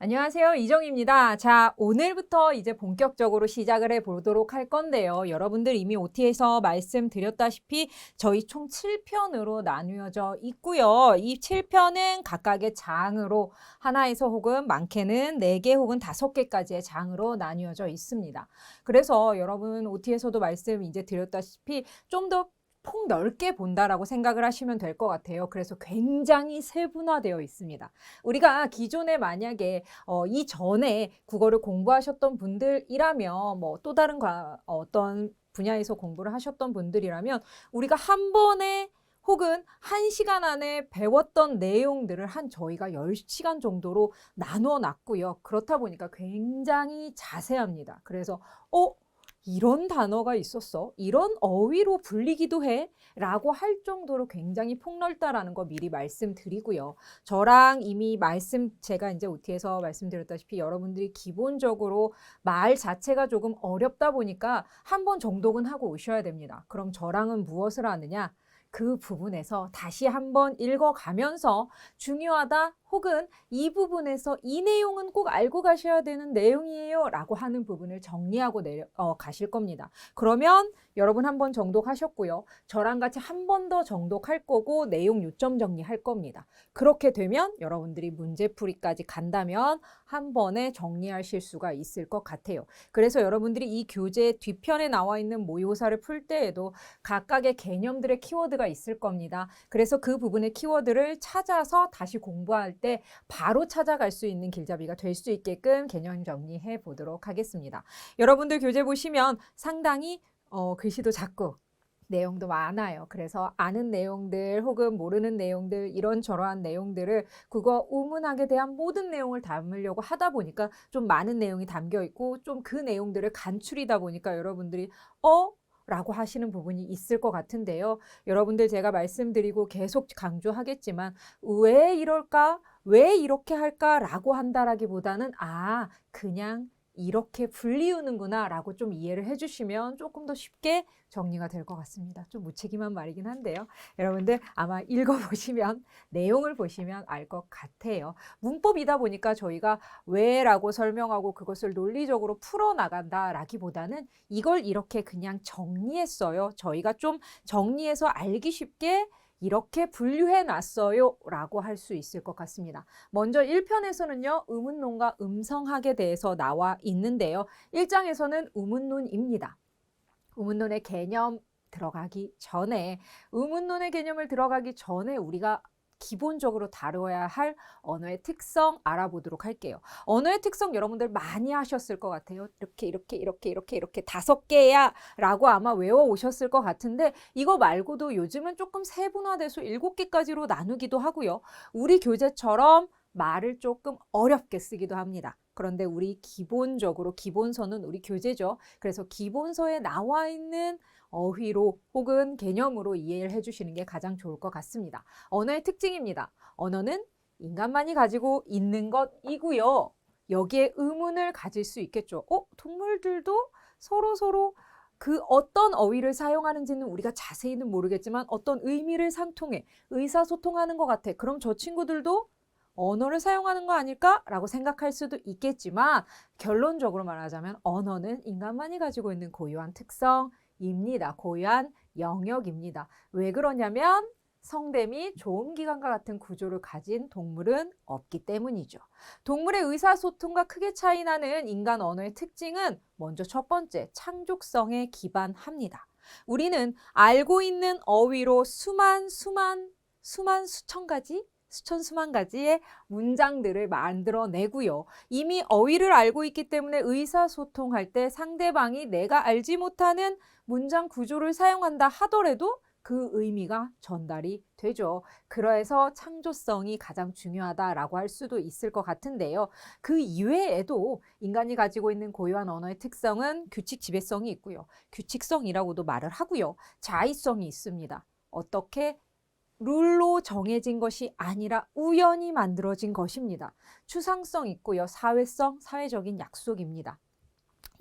안녕하세요. 이정입니다. 자, 오늘부터 이제 본격적으로 시작을 해보도록 할 건데요. 여러분들 이미 OT에서 말씀드렸다시피 저희 총 7편으로 나누어져 있고요. 이 7편은 각각의 장으로 하나에서 혹은 많게는 4개 혹은 5개까지의 장으로 나누어져 있습니다. 그래서 여러분 OT에서도 말씀 이제 드렸다시피 좀 더 폭넓게 본다라고 생각을 하시면 될 것 같아요. 그래서 굉장히 세분화되어 있습니다. 우리가 기존에 만약에 이전에 국어를 공부하셨던 분들이라면 뭐 또 다른 어떤 분야에서 공부를 하셨던 분들이라면 우리가 한 번에 혹은 1시간 안에 배웠던 내용들을 저희가 10시간 정도로 나누어 놨고요. 그렇다 보니까 굉장히 자세합니다. 그래서 이런 단어가 있었어? 이런 어휘로 불리기도 해? 라고 할 정도로 굉장히 폭넓다라는 거 미리 말씀드리고요. 저랑 이미 제가 이제 OT에서 말씀드렸다시피 여러분들이 기본적으로 말 자체가 조금 어렵다 보니까 한 번 정독은 하고 오셔야 됩니다. 그럼 저랑은 무엇을 하느냐? 그 부분에서 다시 한번 읽어가면서 중요하다 혹은 이 부분에서 이 내용은 꼭 알고 가셔야 되는 내용이에요 라고 하는 부분을 정리하고 가실 겁니다. 그러면 여러분 한 번 정독하셨고요. 저랑 같이 한 번 더 정독할 거고 내용 요점 정리할 겁니다. 그렇게 되면 여러분들이 문제풀이까지 간다면 한 번에 정리하실 수가 있을 것 같아요. 그래서 여러분들이 이 교재 뒤편에 나와 있는 모의고사를 풀 때에도 각각의 개념들의 키워드가 있을 겁니다. 그래서 그 부분의 키워드를 찾아서 다시 공부할 때 바로 찾아갈 수 있는 길잡이가 될 수 있게끔 개념 정리해 보도록 하겠습니다. 여러분들 교재 보시면 상당히 글씨도 작고 내용도 많아요. 그래서 아는 내용들 혹은 모르는 내용들 이런저러한 내용들을 국어 우문학에 대한 모든 내용을 담으려고 하다 보니까 좀 많은 내용이 담겨 있고 좀 그 내용들을 간추리다 보니까 여러분들이 라고 하시는 부분이 있을 것 같은데요. 여러분들 제가 말씀드리고 계속 강조하겠지만 왜 이럴까? 왜 이렇게 할까? 라고 한다라기보다는 그냥 이렇게 불리우는구나 라고 좀 이해를 해주시면 조금 더 쉽게 정리가 될 것 같습니다. 좀 무책임한 말이긴 한데요. 여러분들 아마 읽어보시면 내용을 보시면 알 것 같아요. 문법이다 보니까 저희가 왜라고 설명하고 그것을 논리적으로 풀어나간다라기보다는 이걸 이렇게 그냥 정리했어요. 저희가 좀 정리해서 알기 쉽게 이렇게 분류해 놨어요 라고 할 수 있을 것 같습니다. 먼저 1편에서는요. 의문론과 음성학에 대해서 나와 있는데요. 1장에서는 의문론입니다. 의문론의 개념 들어가기 전에 의문론의 개념을 들어가기 전에 우리가 기본적으로 다뤄야 할 언어의 특성 알아보도록 할게요. 언어의 특성 여러분들 많이 하셨을 것 같아요. 이렇게 5개야 라고 아마 외워 오셨을 것 같은데 이거 말고도 요즘은 조금 세분화돼서 7개까지로 나누기도 하고요. 우리 교재처럼 말을 조금 어렵게 쓰기도 합니다. 그런데 우리 기본적으로 기본서는 우리 교재죠. 그래서 기본서에 나와 있는 어휘로 혹은 개념으로 이해를 해주시는 게 가장 좋을 것 같습니다. 언어의 특징입니다. 언어는 인간만이 가지고 있는 것이고요. 여기에 의문을 가질 수 있겠죠. 동물들도 서로 그 어떤 어휘를 사용하는지는 우리가 자세히는 모르겠지만 어떤 의미를 상통해 의사소통하는 것 같아. 그럼 저 친구들도 언어를 사용하는 거 아닐까라고 생각할 수도 있겠지만 결론적으로 말하자면 언어는 인간만이 가지고 있는 고유한 특성입니다. 고유한 영역입니다. 왜 그러냐면 성대 및 조음기관과 같은 구조를 가진 동물은 없기 때문이죠. 동물의 의사소통과 크게 차이 나는 인간 언어의 특징은 먼저 첫 번째, 창족성에 기반합니다. 우리는 알고 있는 어휘로 수천 가지 수만 가지의 문장들을 만들어내고요. 이미 어휘를 알고 있기 때문에 의사소통할 때 상대방이 내가 알지 못하는 문장 구조를 사용한다 하더라도 그 의미가 전달이 되죠. 그래서 창조성이 가장 중요하다라고 할 수도 있을 것 같은데요. 그 이외에도 인간이 가지고 있는 고유한 언어의 특성은 규칙 지배성이 있고요. 규칙성이라고도 말을 하고요. 자의성이 있습니다. 어떻게 룰로 정해진 것이 아니라 우연히 만들어진 것입니다. 추상성 있고요. 사회성, 사회적인 약속입니다.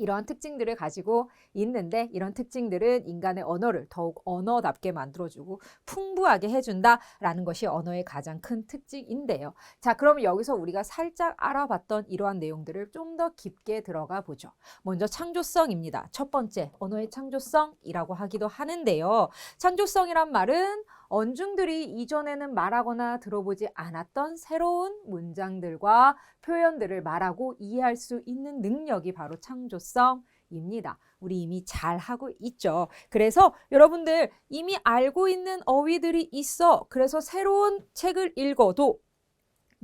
이러한 특징들을 가지고 있는데 이런 특징들은 인간의 언어를 더욱 언어답게 만들어주고 풍부하게 해준다라는 것이 언어의 가장 큰 특징인데요. 자, 그러면 여기서 우리가 살짝 알아봤던 이러한 내용들을 좀 더 깊게 들어가 보죠. 먼저 창조성입니다. 첫 번째, 언어의 창조성이라고 하기도 하는데요. 창조성이란 말은 언중들이 이전에는 말하거나 들어보지 않았던 새로운 문장들과 표현들을 말하고 이해할 수 있는 능력이 바로 창조성입니다. 우리 이미 잘 하고 있죠. 그래서 여러분들 이미 알고 있는 어휘들이 있어. 그래서 새로운 책을 읽어도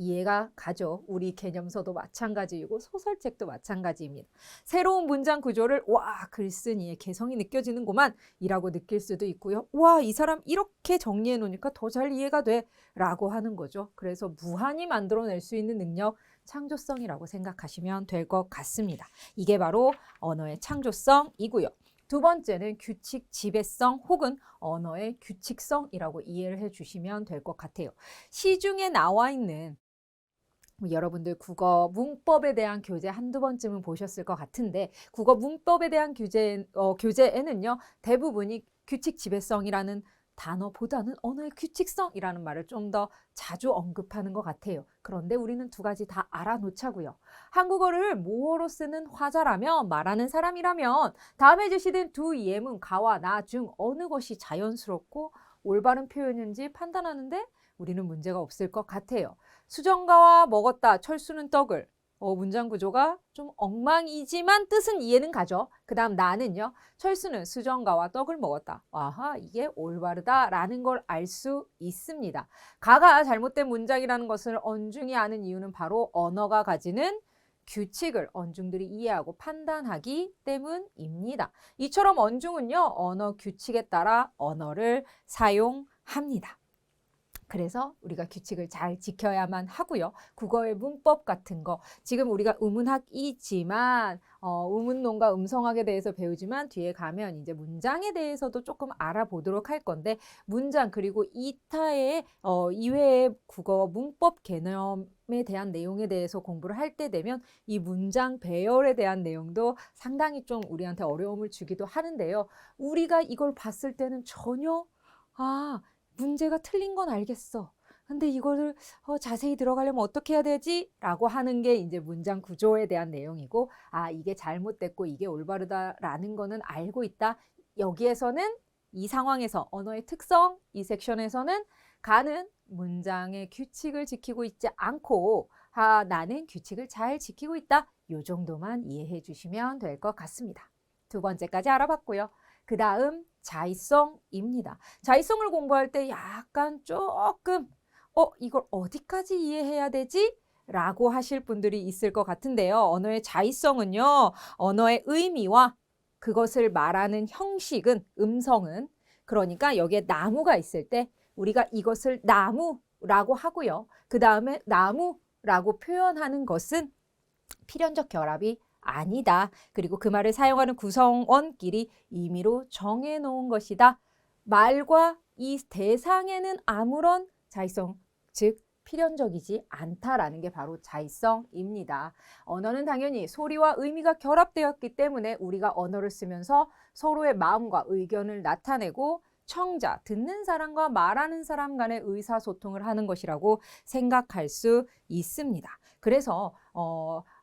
이해가 가죠. 우리 개념서도 마찬가지이고 소설책도 마찬가지입니다. 새로운 문장 구조를 와, 글쓴이의 개성이 느껴지는구만 이라고 느낄 수도 있고요. 와, 이 사람 이렇게 정리해 놓으니까 더 잘 이해가 돼 라고 하는 거죠. 그래서 무한히 만들어낼 수 있는 능력, 창조성이라고 생각하시면 될 것 같습니다. 이게 바로 언어의 창조성이고요. 두 번째는 규칙 지배성 혹은 언어의 규칙성이라고 이해를 해주시면 될 것 같아요. 시중에 나와 있는 여러분들 국어 문법에 대한 교재 한두 번쯤은 보셨을 것 같은데 국어 문법에 대한 교재에는요. 대부분이 규칙 지배성이라는 단어보다는 언어의 규칙성이라는 말을 좀 더 자주 언급하는 것 같아요. 그런데 우리는 두 가지 다 알아놓자고요. 한국어를 모어로 쓰는 화자라면 말하는 사람이라면 다음에 제시된 두 예문 가와 나 중 어느 것이 자연스럽고 올바른 표현인지 판단하는데 우리는 문제가 없을 것 같아요. 수정가와 먹었다. 철수는 떡을. 문장 구조가 좀 엉망이지만 뜻은 이해는 가죠. 그 다음 나는요. 철수는 수정가와 떡을 먹었다. 아하, 이게 올바르다라는 걸 알 수 있습니다. 가가 잘못된 문장이라는 것을 언중이 아는 이유는 바로 언어가 가지는 규칙을 언중들이 이해하고 판단하기 때문입니다. 이처럼 언중은요. 언어 규칙에 따라 언어를 사용합니다. 그래서 우리가 규칙을 잘 지켜야만 하고요. 국어의 문법 같은 거 지금 우리가 우문학이지만 우문론과 음성학에 대해서 배우지만 뒤에 가면 이제 문장에 대해서도 조금 알아보도록 할 건데 문장 그리고 이타의 이외의 국어 문법 개념에 대한 내용에 대해서 공부를 할 때 되면 이 문장 배열에 대한 내용도 상당히 좀 우리한테 어려움을 주기도 하는데요. 우리가 이걸 봤을 때는 전혀 문제가 틀린 건 알겠어. 근데 이거를 자세히 들어가려면 어떻게 해야 되지? 라고 하는 게 이제 문장 구조에 대한 내용이고 이게 잘못됐고 이게 올바르다라는 거는 알고 있다. 여기에서는 이 상황에서 언어의 특성, 이 섹션에서는 가는 문장의 규칙을 지키고 있지 않고 나는 규칙을 잘 지키고 있다. 요 정도만 이해해 주시면 될 것 같습니다. 두 번째까지 알아봤고요. 그 다음 자의성입니다. 자의성을 공부할 때 약간 조금 이걸 어디까지 이해해야 되지? 라고 하실 분들이 있을 것 같은데요. 언어의 자의성은요. 언어의 의미와 그것을 말하는 형식은 음성은 그러니까 여기에 나무가 있을 때 우리가 이것을 나무라고 하고요. 그 다음에 나무라고 표현하는 것은 필연적 결합이 아니다. 그리고 그 말을 사용하는 구성원끼리 임의로 정해놓은 것이다. 말과 이 대상에는 아무런 자의성, 즉 필연적이지 않다라는 게 바로 자의성입니다. 언어는 당연히 소리와 의미가 결합되었기 때문에 우리가 언어를 쓰면서 서로의 마음과 의견을 나타내고 청자, 듣는 사람과 말하는 사람 간의 의사소통을 하는 것이라고 생각할 수 있습니다. 그래서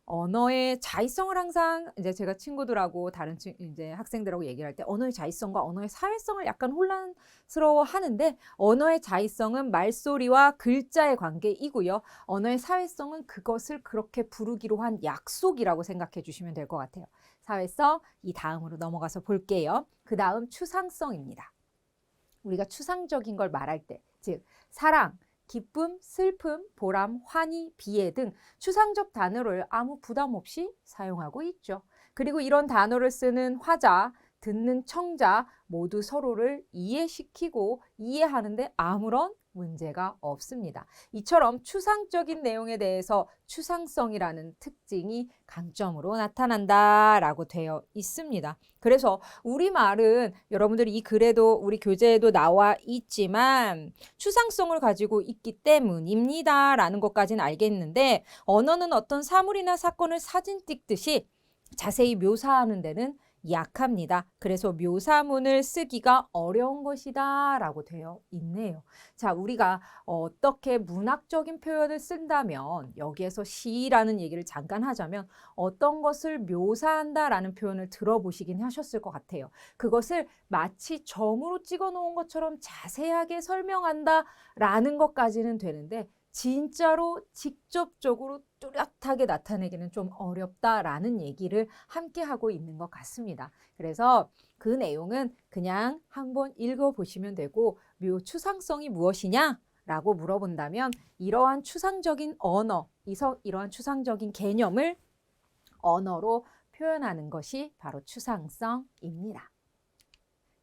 언어의 자의성을 항상 이제 제가 친구들하고 다른 이제 학생들하고 얘기를 할 때 언어의 자의성과 언어의 사회성을 약간 혼란스러워 하는데 언어의 자의성은 말소리와 글자의 관계이고요. 언어의 사회성은 그것을 그렇게 부르기로 한 약속이라고 생각해 주시면 될 것 같아요. 사회성, 이 다음으로 넘어가서 볼게요. 그 다음 추상성입니다. 우리가 추상적인 걸 말할 때, 즉 사랑, 기쁨, 슬픔, 보람, 환희, 비애 등 추상적 단어를 아무 부담 없이 사용하고 있죠. 그리고 이런 단어를 쓰는 화자, 듣는 청자 모두 서로를 이해시키고 이해하는데 아무런 문제가 없습니다. 이처럼 추상적인 내용에 대해서 추상성이라는 특징이 강점으로 나타난다라고 되어 있습니다. 그래서 우리말은 여러분들이 이 글에도 우리 교재에도 나와 있지만 추상성을 가지고 있기 때문입니다. 라는 것까지는 알겠는데 언어는 어떤 사물이나 사건을 사진 찍듯이 자세히 묘사하는 데는 약합니다. 그래서 묘사문을 쓰기가 어려운 것이다 라고 되어 있네요. 자, 우리가 어떻게 문학적인 표현을 쓴다면 여기에서 시라는 얘기를 잠깐 하자면 어떤 것을 묘사한다라는 표현을 들어보시긴 하셨을 것 같아요. 그것을 마치 점으로 찍어 놓은 것처럼 자세하게 설명한다라는 것까지는 되는데 진짜로 직접적으로 뚜렷하게 나타내기는 좀 어렵다라는 얘기를 함께 하고 있는 것 같습니다. 그래서 그 내용은 그냥 한번 읽어보시면 되고 묘추상성이 무엇이냐? 라고 물어본다면 이러한 추상적인 언어, 이러한 추상적인 개념을 언어로 표현하는 것이 바로 추상성입니다.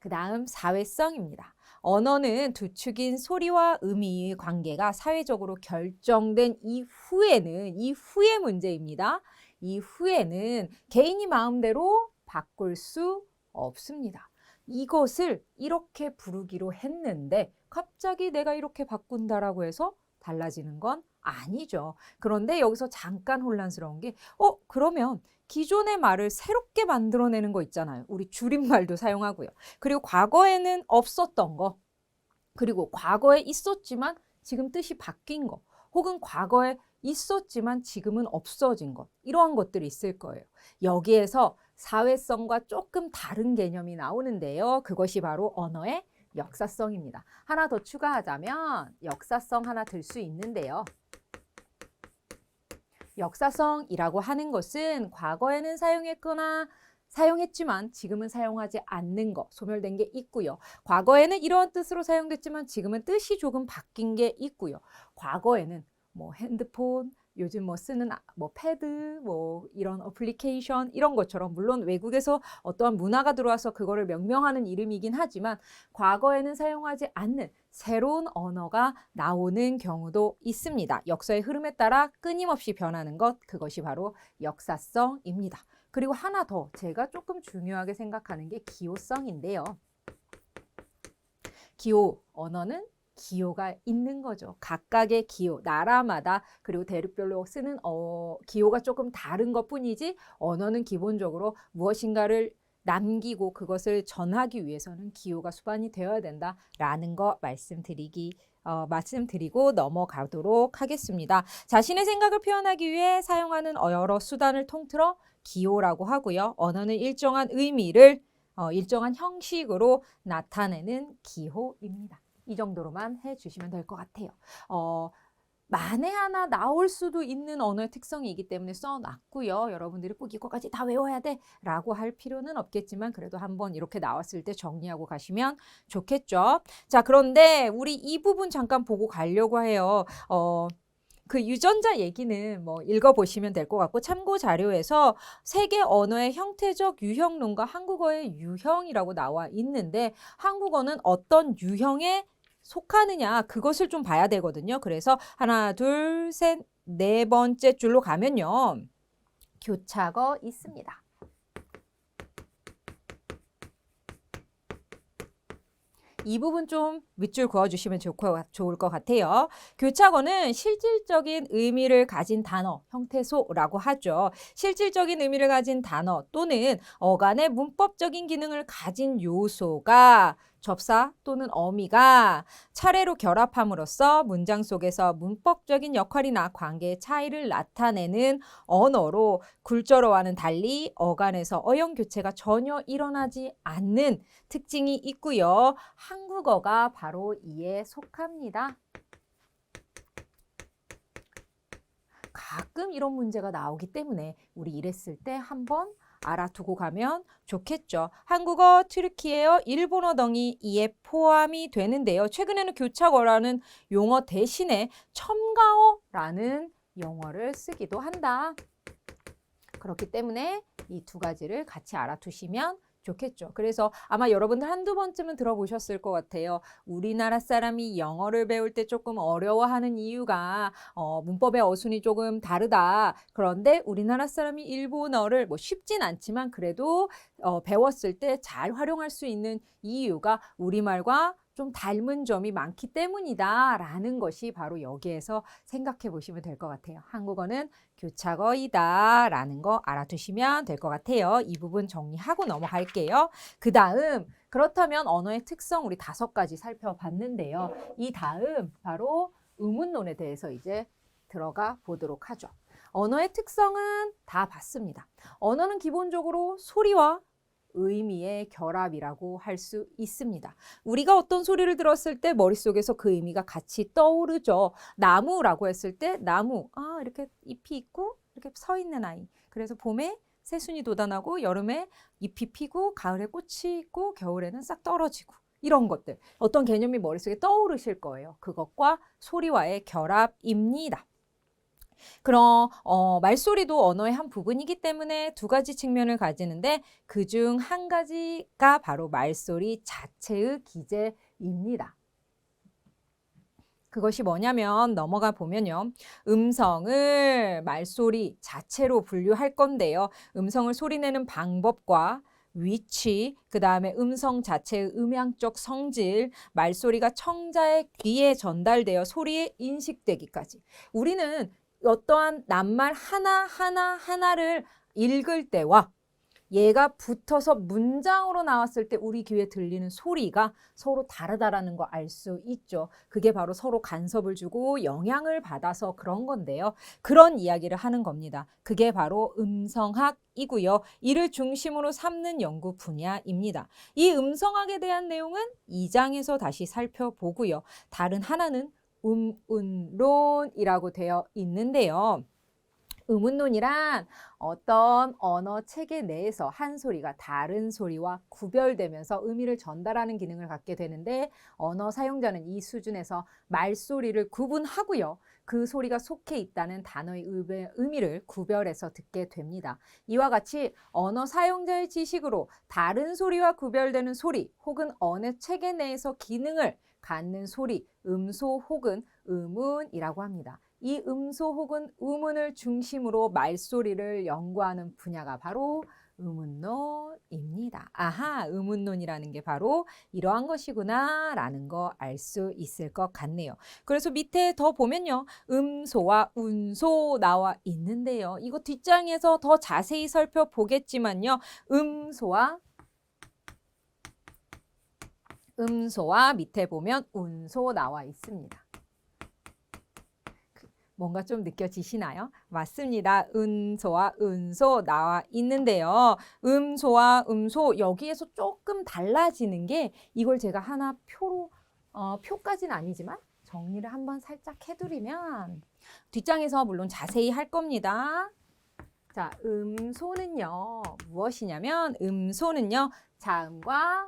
그 다음 사회성입니다. 언어는 두 축인 소리와 의미의 관계가 사회적으로 결정된 이후의 문제입니다. 이후에는 개인이 마음대로 바꿀 수 없습니다. 이것을 이렇게 부르기로 했는데 갑자기 내가 이렇게 바꾼다라고 해서 달라지는 건 아니죠. 그런데 여기서 잠깐 혼란스러운 게 그러면 기존의 말을 새롭게 만들어내는 거 있잖아요. 우리 줄임말도 사용하고요. 그리고 과거에는 없었던 거, 그리고 과거에 있었지만 지금 뜻이 바뀐 거, 혹은 과거에 있었지만 지금은 없어진 것, 이러한 것들이 있을 거예요. 여기에서 사회성과 조금 다른 개념이 나오는데요. 그것이 바로 언어의 역사성입니다. 하나 더 추가하자면 역사성 하나 들 수 있는데요. 역사성이라고 하는 것은 과거에는 사용했지만 지금은 사용하지 않는 것, 소멸된 게 있고요. 과거에는 이러한 뜻으로 사용됐지만 지금은 뜻이 조금 바뀐 게 있고요. 과거에는 뭐 핸드폰, 요즘 뭐 쓰는 패드, 뭐 이런 어플리케이션 이런 것처럼 물론 외국에서 어떠한 문화가 들어와서 그거를 명명하는 이름이긴 하지만 과거에는 사용하지 않는 새로운 언어가 나오는 경우도 있습니다. 역사의 흐름에 따라 끊임없이 변하는 것, 그것이 바로 역사성입니다. 그리고 하나 더 제가 조금 중요하게 생각하는 게 기호성인데요. 기호, 언어는 기호가 있는 거죠. 각각의 기호, 나라마다 그리고 대륙별로 쓰는 기호가 조금 다른 것뿐이지 언어는 기본적으로 무엇인가를 남기고 그것을 전하기 위해서는 기호가 수반이 되어야 된다라는 거 말씀드리고 넘어가도록 하겠습니다. 자신의 생각을 표현하기 위해 사용하는 여러 수단을 통틀어 기호라고 하고요. 언어는 일정한 의미를 일정한 형식으로 나타내는 기호입니다. 이 정도로만 해주시면 될 것 같아요. 만에 하나 나올 수도 있는 언어의 특성이기 때문에 써놨고요. 여러분들이 꼭 이거까지 다 외워야 돼 라고 할 필요는 없겠지만 그래도 한번 이렇게 나왔을 때 정리하고 가시면 좋겠죠. 자, 그런데 우리 이 부분 잠깐 보고 가려고 해요. 그 유전자 얘기는 뭐 읽어보시면 될 것 같고 참고 자료에서 세계 언어의 형태적 유형론과 한국어의 유형이라고 나와 있는데 한국어는 어떤 유형에 속하느냐 그것을 좀 봐야 되거든요. 그래서 하나, 둘, 셋, 네 번째 줄로 가면요. 교차거 있습니다. 이 부분 좀 밑줄 그어주시면 좋을 것 같아요. 교차어는 실질적인 의미를 가진 단어, 형태소라고 하죠. 실질적인 의미를 가진 단어 또는 어간의 문법적인 기능을 가진 요소가 접사 또는 어미가 차례로 결합함으로써 문장 속에서 문법적인 역할이나 관계의 차이를 나타내는 언어로 굴절어와는 달리 어간에서 어형 교체가 전혀 일어나지 않는 특징이 있고요. 한국어가 바로 이에 속합니다. 가끔 이런 문제가 나오기 때문에 우리 이랬을 때 한번 알아두고 가면 좋겠죠. 한국어, 튀르키예어, 일본어 등이 이에 포함이 되는데요. 최근에는 교차어라는 용어 대신에 첨가어라는 용어를 쓰기도 한다. 그렇기 때문에 이 두 가지를 같이 알아두시면 좋겠죠. 그래서 아마 여러분들 한두 번쯤은 들어보셨을 것 같아요. 우리나라 사람이 영어를 배울 때 조금 어려워하는 이유가 문법의 어순이 조금 다르다. 그런데 우리나라 사람이 일본어를 뭐 쉽진 않지만 그래도 배웠을 때 잘 활용할 수 있는 이유가 우리말과 좀 닮은 점이 많기 때문이다 라는 것이 바로 여기에서 생각해 보시면 될 것 같아요. 한국어는 교차거이다 라는 거 알아두시면 될 것 같아요. 이 부분 정리하고 넘어갈게요. 그 다음 그렇다면 언어의 특성 우리 5가지 살펴봤는데요. 이 다음 바로 의문론에 대해서 이제 들어가 보도록 하죠. 언어의 특성은 다 봤습니다. 언어는 기본적으로 소리와 의미의 결합이라고 할 수 있습니다. 우리가 어떤 소리를 들었을 때 머릿속에서 그 의미가 같이 떠오르죠. 나무라고 했을 때 나무, 이렇게 잎이 있고 이렇게 서 있는 아이. 그래서 봄에 새순이 돋아나고 여름에 잎이 피고 가을에 꽃이 있고 겨울에는 싹 떨어지고 이런 것들. 어떤 개념이 머릿속에 떠오르실 거예요. 그것과 소리와의 결합입니다. 그럼 말소리도 언어의 한 부분이기 때문에 2가지 측면을 가지는데 그중 한 가지가 바로 말소리 자체의 기제입니다. 그것이 뭐냐면 넘어가 보면요. 음성을 말소리 자체로 분류할 건데요. 음성을 소리내는 방법과 위치, 그 다음에 음성 자체의 음향적 성질, 말소리가 청자의 귀에 전달되어 소리에 인식되기까지. 우리는 어떠한 낱말 하나를 읽을 때와 얘가 붙어서 문장으로 나왔을 때 우리 귀에 들리는 소리가 서로 다르다라는 거 알 수 있죠. 그게 바로 서로 간섭을 주고 영향을 받아서 그런 건데요. 그런 이야기를 하는 겁니다. 그게 바로 음성학이고요. 이를 중심으로 삼는 연구 분야입니다. 이 음성학에 대한 내용은 2장에서 다시 살펴보고요. 다른 하나는 음운론이라고 되어 있는데요. 음운론이란 어떤 언어 체계 내에서 한 소리가 다른 소리와 구별되면서 의미를 전달하는 기능을 갖게 되는데 언어 사용자는 이 수준에서 말소리를 구분하고요. 그 소리가 속해 있다는 단어의 의미를 구별해서 듣게 됩니다. 이와 같이 언어 사용자의 지식으로 다른 소리와 구별되는 소리 혹은 언어 체계 내에서 기능을 갖는 소리, 음소 혹은 음운이라고 합니다. 이 음소 혹은 음운을 중심으로 말소리를 연구하는 분야가 바로 음운론입니다. 아하, 음운론이라는 게 바로 이러한 것이구나 라는 거 알 수 있을 것 같네요. 그래서 밑에 더 보면요. 음소와 운소 나와 있는데요. 이거 뒷장에서 더 자세히 살펴보겠지만요. 음소와 밑에 보면 운소 나와 있습니다. 뭔가 좀 느껴지시나요? 맞습니다. 음소와 운소 나와 있는데요. 음소와 음소 여기에서 조금 달라지는 게 이걸 제가 하나 표로 표까지는 아니지만 정리를 한번 살짝 해드리면 뒷장에서 물론 자세히 할 겁니다. 자, 음소는요. 무엇이냐면 음소는요. 자음과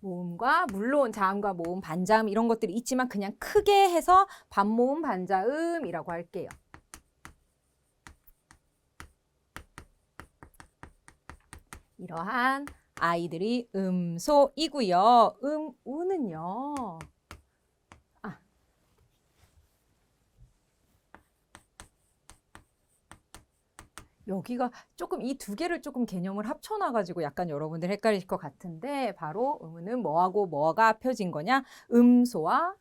모음과 물론 자음과 모음, 반자음 이런 것들이 있지만 그냥 크게 해서 반모음, 반자음이라고 할게요. 이러한 아이들이 음소이고요. 음우는요. 여기가 조금 이 2개를 조금 개념을 합쳐놔가지고 약간 여러분들 헷갈리실 것 같은데 바로 음은 뭐하고 뭐가 합쳐진 거냐? 음소와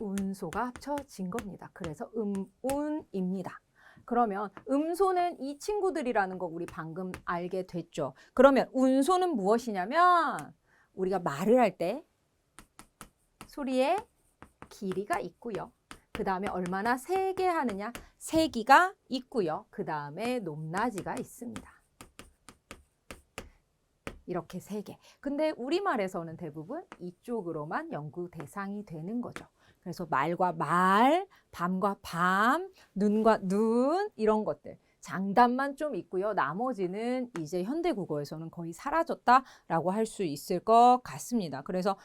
운소가 합쳐진 겁니다. 그래서 음운입니다. 그러면 음소는 이 친구들이라는 거 우리 방금 알게 됐죠. 그러면 운소는 무엇이냐면 우리가 말을 할 때 소리에 길이가 있고요. 그 다음에 얼마나 세게 하느냐? 세기가 있고요. 그 다음에 높낮이가 있습니다. 이렇게 3개. 근데 우리말에서는 대부분 이쪽으로만 연구 대상이 되는 거죠. 그래서 말과 말, 밤과 밤, 눈과 눈 이런 것들. 장단만 좀 있고요. 나머지는 이제 현대국어에서는 거의 사라졌다라고 할 수 있을 것 같습니다. 그래서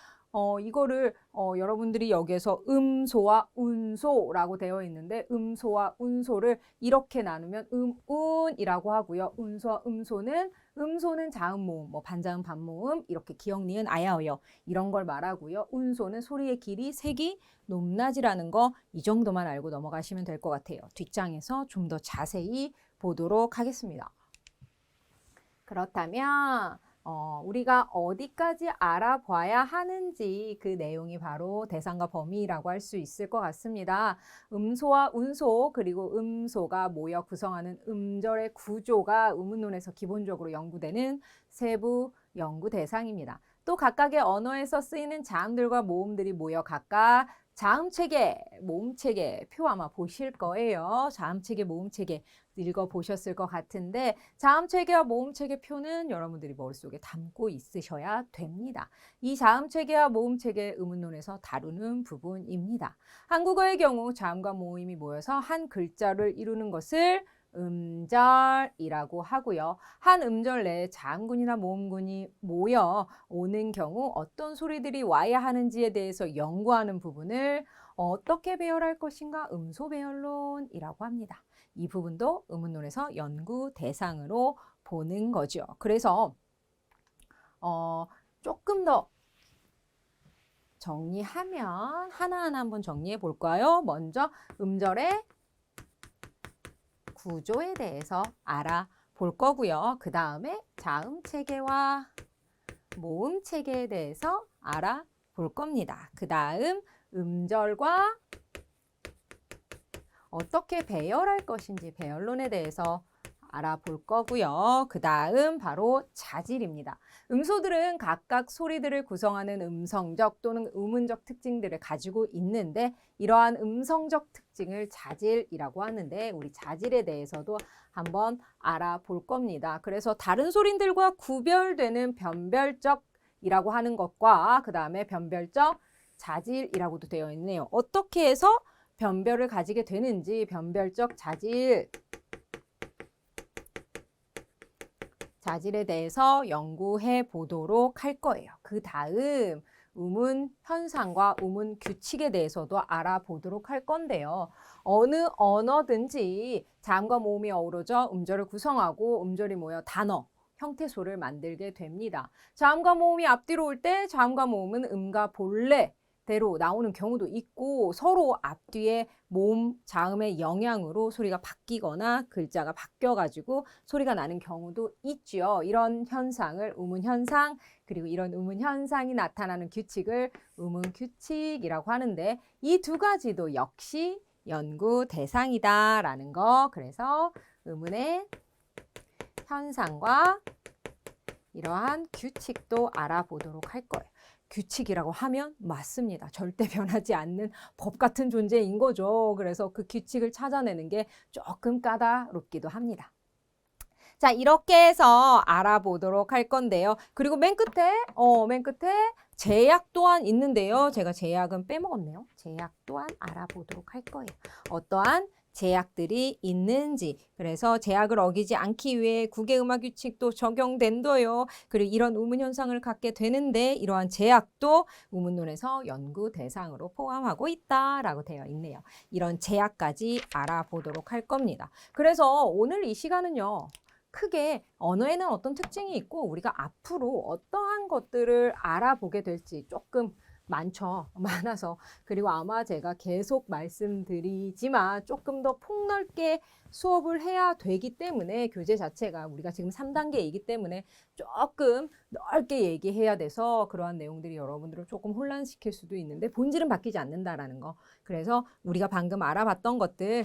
이거를 여러분들이 여기에서 음소와 운소라고 되어 있는데 음소와 운소를 이렇게 나누면 음운이라고 하고요. 운소와 음소는 자음 모음, 뭐 반자음 반모음 이렇게 기역 니은 아야어여 이런 걸 말하고요. 운소는 소리의 길이, 색이, 높낮이라는 거 이 정도만 알고 넘어가시면 될 것 같아요. 뒷장에서 좀 더 자세히 보도록 하겠습니다. 그렇다면 우리가 어디까지 알아봐야 하는지 그 내용이 바로 대상과 범위라고 할 수 있을 것 같습니다. 음소와 운소 그리고 음소가 모여 구성하는 음절의 구조가 의문론에서 기본적으로 연구되는 세부 연구 대상입니다. 또 각각의 언어에서 쓰이는 자음들과 모음들이 모여 각각 자음체계, 모음체계 표 아마 보실 거예요. 자음체계, 모음체계 읽어보셨을 것 같은데 자음체계와 모음체계 표는 여러분들이 머릿속에 담고 있으셔야 됩니다. 이 자음체계와 모음체계 의문론에서 다루는 부분입니다. 한국어의 경우 자음과 모음이 모여서 한 글자를 이루는 것을 음절이라고 하고요. 한 음절 내에 자음군이나 모음군이 모여 오는 경우 어떤 소리들이 와야 하는지에 대해서 연구하는 부분을 어떻게 배열할 것인가 음소 배열론이라고 합니다. 이 부분도 의문론에서 연구 대상으로 보는 거죠. 그래서 조금 더 정리하면 하나하나 한번 정리해 볼까요? 먼저 음절의 구조에 대해서 알아볼 거고요. 그 다음에 자음 체계와 모음 체계에 대해서 알아볼 겁니다. 그 다음 음절과 어떻게 배열할 것인지 배열론에 대해서 알아볼 거고요. 그 다음 바로 자질입니다. 음소들은 각각 소리들을 구성하는 음성적 또는 의문적 특징들을 가지고 있는데 이러한 음성적 특징을 자질이라고 하는데 우리 자질에 대해서도 한번 알아볼 겁니다. 그래서 다른 소리들과 구별되는 변별적이라고 하는 것과 그 다음에 변별적 자질이라고도 되어 있네요. 어떻게 해서 변별을 가지게 되는지 변별적 자질에 대해서 연구해 보도록 할 거예요. 그 다음 의문 현상과 의문 규칙에 대해서도 알아보도록 할 건데요. 어느 언어든지 자음과 모음이 어우러져 음절을 구성하고 음절이 모여 단어, 형태소를 만들게 됩니다. 자음과 모음이 앞뒤로 올 때 자음과 모음은 음과 본래 대로 나오는 경우도 있고 서로 앞뒤에 모음, 자음의 영향으로 소리가 바뀌거나 글자가 바뀌어가지고 소리가 나는 경우도 있죠. 이런 현상을 의문현상 그리고 이런 의문현상이 나타나는 규칙을 의문규칙이라고 하는데 이 두 가지도 역시 연구 대상이다라는 거. 그래서 의문의 현상과 이러한 규칙도 알아보도록 할 거예요. 규칙이라고 하면 맞습니다. 절대 변하지 않는 법 같은 존재인 거죠. 그래서 그 규칙을 찾아내는 게 조금 까다롭기도 합니다. 자, 이렇게 해서 알아보도록 할 건데요. 그리고 맨 끝에 제약 또한 있는데요. 제가 제약은 빼먹었네요. 제약 또한 알아보도록 할 거예요. 어떠한 제약들이 있는지. 그래서 제약을 어기지 않기 위해 국외음악 규칙도 적용된다요. 그리고 이런 의문 현상을 갖게 되는데 이러한 제약도 의문론에서 연구 대상으로 포함하고 있다라고 되어 있네요. 이런 제약까지 알아보도록 할 겁니다. 그래서 오늘 이 시간은요. 크게 언어에는 어떤 특징이 있고 우리가 앞으로 어떠한 것들을 알아보게 될지 조금 많아서 그리고 아마 제가 계속 말씀드리지만 조금 더 폭넓게 수업을 해야 되기 때문에 교재 자체가 우리가 지금 3단계이기 때문에 조금 넓게 얘기해야 돼서 그러한 내용들이 여러분들을 조금 혼란시킬 수도 있는데 본질은 바뀌지 않는다라는 거. 그래서 우리가 방금 알아봤던 것들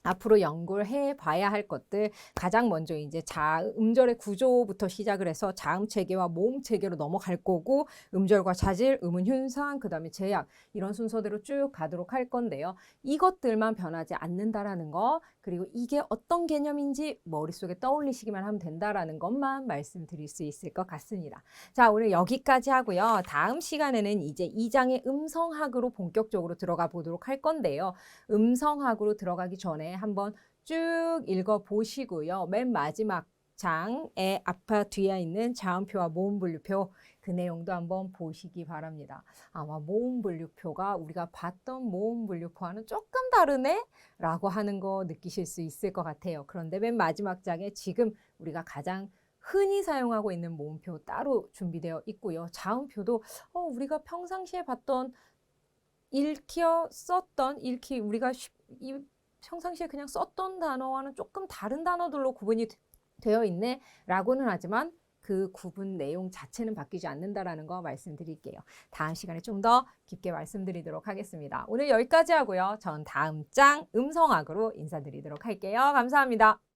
앞으로 연구를 해봐야 할 것들 가장 먼저 이제 음절의 구조부터 시작을 해서 자음 체계와 모음 체계로 넘어갈 거고 음절과 자질, 의문 현상, 그 다음에 제약 이런 순서대로 쭉 가도록 할 건데요. 이것들만 변하지 않는다라는 거 그리고 이게 어떤 개념인지 머릿속에 떠올리시기만 하면 된다라는 것만 말씀드릴 수 있을 것 같습니다. 자, 오늘 여기까지 하고요. 다음 시간에는 이제 2장의 음성학으로 본격적으로 들어가 보도록 할 건데요. 음성학으로 들어가기 전에 한번 쭉 읽어보시고요. 맨 마지막 장의 앞과 뒤에 있는 자음표와 모음분류표 그 내용도 한번 보시기 바랍니다. 아마 모음분류표가 우리가 봤던 모음분류표와는 조금 다르네? 라고 하는 거 느끼실 수 있을 것 같아요. 그런데 맨 마지막 장에 지금 우리가 가장 흔히 사용하고 있는 모음표 따로 준비되어 있고요. 자음표도 우리가 평상시에 봤던 읽기 우리가 평상시에 그냥 썼던 단어와는 조금 다른 단어들로 구분이 되어 있네 라고는 하지만 그 구분 내용 자체는 바뀌지 않는다라는 거 말씀드릴게요. 다음 시간에 좀 더 깊게 말씀드리도록 하겠습니다. 오늘 여기까지 하고요. 전 다음 장 음성학으로 인사드리도록 할게요. 감사합니다.